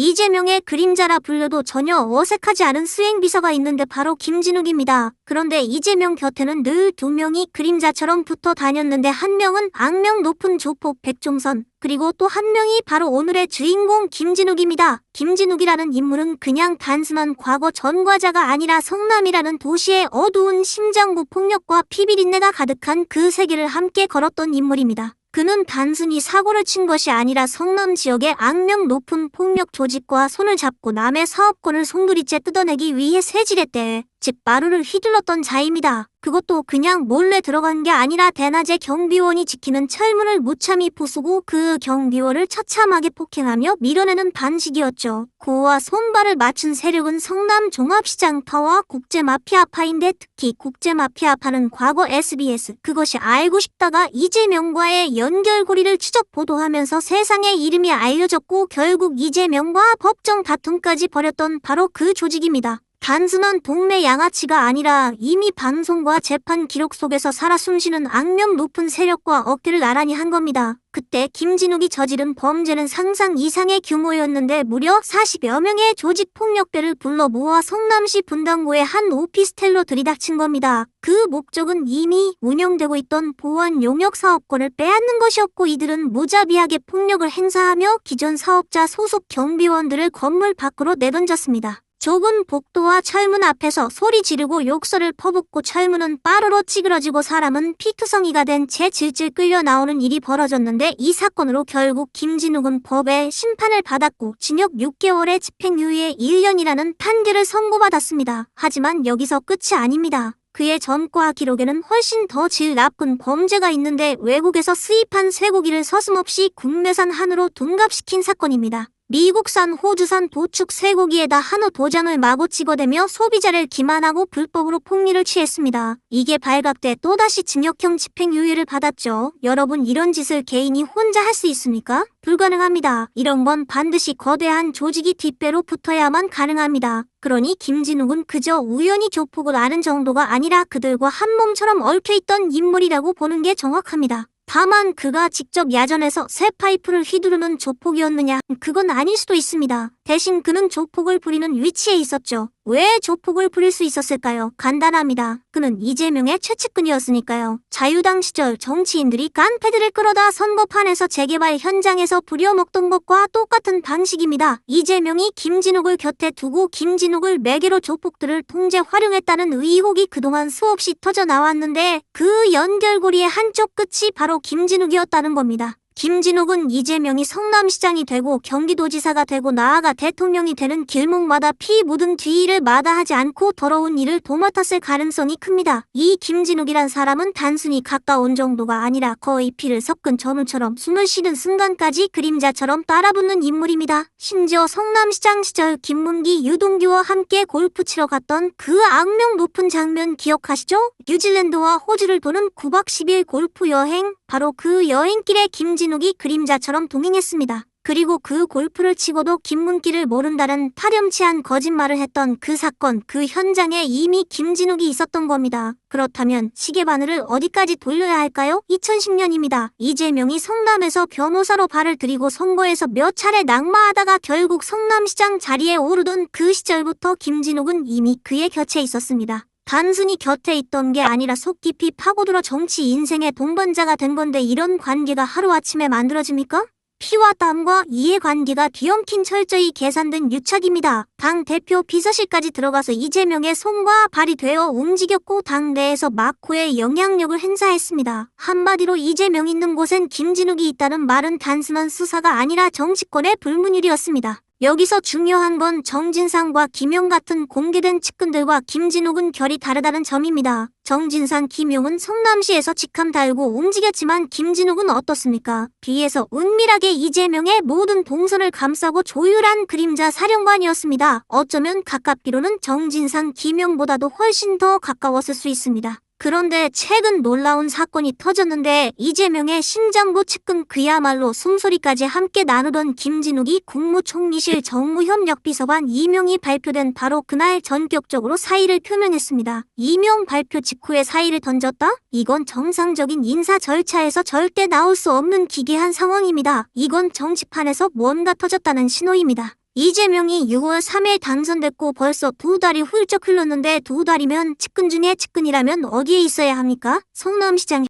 이재명의 그림자라 불려도 전혀 어색하지 않은 수행비서가 있는데 바로 김진욱입니다. 그런데 이재명 곁에는 늘 두 명이 그림자처럼 붙어 다녔는데 한 명은 악명 높은 조폭 백종선, 그리고 또 한 명이 바로 오늘의 주인공 김진욱입니다. 김진욱이라는 인물은 그냥 단순한 과거 전과자가 아니라 성남이라는 도시의 어두운 심장부 폭력과 피비린내가 가득한 그 세계를 함께 걸었던 인물입니다. 그는 단순히 사고를 친 것이 아니라 성남 지역의 악명 높은 폭력 조직과 손을 잡고 남의 사업권을 송두리째 뜯어내기 위해 새지렛대, 즉 마루를 휘둘렀던 자입니다. 그것도 그냥 몰래 들어간 게 아니라 대낮에 경비원이 지키는 철문을 무참히 부수고 그 경비원을 처참하게 폭행하며 밀어내는 방식이었죠. 고와 손발을 맞춘 세력은 성남 종합시장파와 국제마피아파인데 특히 국제마피아파는 과거 SBS 그것이 알고 싶다가 이재명과의 연결고리를 추적 보도하면서 세상에 이름이 알려졌고 결국 이재명과 법정 다툼까지 벌였던 바로 그 조직입니다. 단순한 동네 양아치가 아니라 이미 방송과 재판 기록 속에서 살아 숨쉬는 악명 높은 세력과 어깨를 나란히 한 겁니다. 그때 김진욱이 저지른 범죄는 상상 이상의 규모였는데 무려 40여 명의 조직 폭력배를 불러 모아 성남시 분당구의 한 오피스텔로 들이닥친 겁니다. 그 목적은 이미 운영되고 있던 보안 용역 사업권을 빼앗는 것이었고 이들은 무자비하게 폭력을 행사하며 기존 사업자 소속 경비원들을 건물 밖으로 내던졌습니다. 좁은 복도와 철문 앞에서 소리 지르고 욕설을 퍼붓고 철문은 빠르르 찌그러지고 사람은 피투성이가 된 채 질질 끌려 나오는 일이 벌어졌는데 이 사건으로 결국 김진욱은 법의 심판을 받았고 징역 6개월의 집행유예 1년이라는 판결을 선고받았습니다. 하지만 여기서 끝이 아닙니다. 그의 전과 기록에는 훨씬 더 질 나쁜 범죄가 있는데 외국에서 수입한 쇠고기를 서슴없이 국내산 한우로 둔갑시킨 사건입니다. 미국산, 호주산 도축 쇠고기에다 한우 도장을 마구 찍어대며 소비자를 기만하고 불법으로 폭리를 취했습니다. 이게 발각돼 또다시 징역형 집행유예를 받았죠. 여러분 이런 짓을 개인이 혼자 할 수 있습니까? 불가능합니다. 이런 건 반드시 거대한 조직이 뒷배로 붙어야만 가능합니다. 그러니 김진욱은 그저 우연히 조폭을 아는 정도가 아니라 그들과 한 몸처럼 얽혀있던 인물이라고 보는 게 정확합니다. 다만 그가 직접 야전에서 새 파이프를 휘두르는 조폭이었느냐? 그건 아닐 수도 있습니다. 대신 그는 조폭을 부리는 위치에 있었죠. 왜 조폭을 부릴 수 있었을까요? 간단합니다. 그는 이재명의 최측근이었으니까요. 자유당 시절 정치인들이 깡패들을 끌어다 선거판에서 재개발 현장에서 부려먹던 것과 똑같은 방식입니다. 이재명이 김진욱을 곁에 두고 김진욱을 매개로 조폭들을 통제 활용했다는 의혹이 그동안 수없이 터져 나왔는데 그 연결고리의 한쪽 끝이 바로 김진욱이었다는 겁니다. 김진욱은 이재명이 성남시장이 되고 경기도지사가 되고 나아가 대통령이 되는 길목마다 피 묻은 뒤를 마다하지 않고 더러운 일을 도맡았을 가능성이 큽니다. 이 김진욱이란 사람은 단순히 가까운 정도가 아니라 거의 피를 섞은 저물처럼 숨을 쉬는 순간까지 그림자처럼 따라붙는 인물입니다. 심지어 성남시장 시절 김문기, 유동규와 함께 골프 치러 갔던 그 악명 높은 장면 기억하시죠? 뉴질랜드와 호주를 도는 9박 10일 골프 여행, 바로 그 여행길에 김진욱이 그림자처럼 동행했습니다. 그리고 그 골프를 치고도 김문기를 모른다는 파렴치한 거짓말을 했던 그 사건, 그 현장에 이미 김진욱이 있었던 겁니다. 그렇다면 시계바늘을 어디까지 돌려야 할까요? 2010년입니다. 이재명이 성남에서 변호사로 발을 들이고 선거에서 몇 차례 낙마하다가 결국 성남시장 자리에 오르던 그 시절부터 김진욱은 이미 그의 곁에 있었습니다. 단순히 곁에 있던 게 아니라 속 깊이 파고들어 정치 인생의 동반자가 된 건데 이런 관계가 하루아침에 만들어집니까? 피와 땀과 이해관계가 뒤엉킨 철저히 계산된 유착입니다. 당대표 비서실까지 들어가서 이재명의 손과 발이 되어 움직였고 당내에서 막고의 영향력을 행사했습니다. 한마디로 이재명 있는 곳엔 김진욱이 있다는 말은 단순한 수사가 아니라 정치권의 불문율이었습니다. 여기서 중요한 건 정진상과 김용 같은 공개된 측근들과 김진욱은 결이 다르다는 점입니다. 정진상, 김용은 성남시에서 직함 달고 움직였지만 김진욱은 어떻습니까? 비해서 은밀하게 이재명의 모든 동선을 감싸고 조율한 그림자 사령관이었습니다. 어쩌면 가깝기로는 정진상, 김용보다도 훨씬 더 가까웠을 수 있습니다. 그런데 최근 놀라운 사건이 터졌는데 이재명의 심장부 측근 그야말로 숨소리까지 함께 나누던 김진욱이 국무총리실 정무협력비서관 임용이 발표된 바로 그날 전격적으로 사의를 표명했습니다. 임용 발표 직후에 사의를 던졌다? 이건 정상적인 인사 절차에서 절대 나올 수 없는 기괴한 상황입니다. 이건 정치판에서 뭔가 터졌다는 신호입니다. 이재명이 6월 3일 당선됐고 벌써 2달이 훌쩍 흘렀는데 2달이면 측근 중에 측근이라면 어디에 있어야 합니까? 성남시장